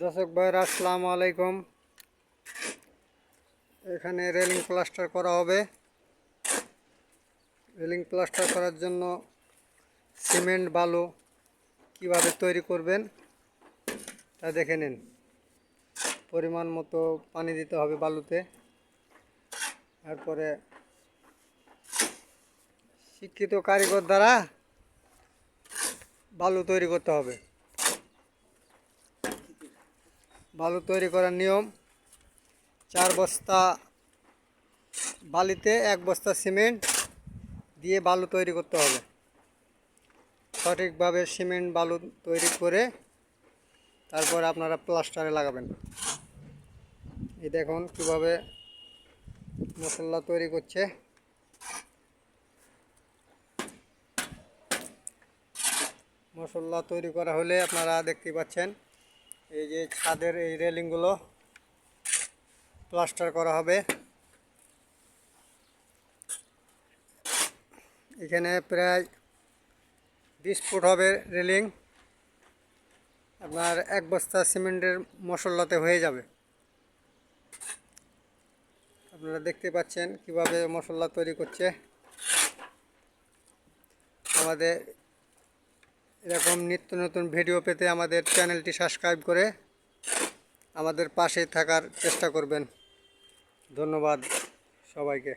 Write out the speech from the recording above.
দর্শক ভাইরা আসসালামু আলাইকুম। এখানে রেলিং প্লাস্টার করা হবে। রেলিং প্লাস্টার করার জন্য সিমেন্ট বালু কিভাবে তৈরি করবেন তা দেখে নিন। পরিমাণ মতো পানি দিতে হবে বালুতে। তারপরে শিক্ষিত কারিগর দ্বারা বালু তৈরি করতে হবে। বালু তৈরি করার নিয়ম, 4 বস্তা বালিতে 1 বস্তা সিমেন্ট দিয়ে বালু তৈরি করতে হবে। সঠিকভাবে সিমেন্ট বালু তৈরি করে তারপর আপনারা প্লাস্টারে লাগাবেন। এই দেখুন কীভাবে মশলা তৈরি করছে। মশলা তৈরি করা হলে আপনারা দেখতে পাচ্ছেন এই যে ছাদের এই রেলিংগুলো প্লাস্টার করা হবে। এখানে প্রায় 20 ফুট হবে রেলিং। আপনার 1 বস্তা সিমেন্টের মশলাতে হয়ে যাবে। আপনারা দেখতে পাচ্ছেন কিভাবে মশলা তৈরি করছে। আমাদের এরকম নিত্য নতুন ভিডিও পেতে আমাদের চ্যানেলটি সাবস্ক্রাইব করে আমাদের পাশে থাকার চেষ্টা করবেন। ধন্যবাদ সবাইকে।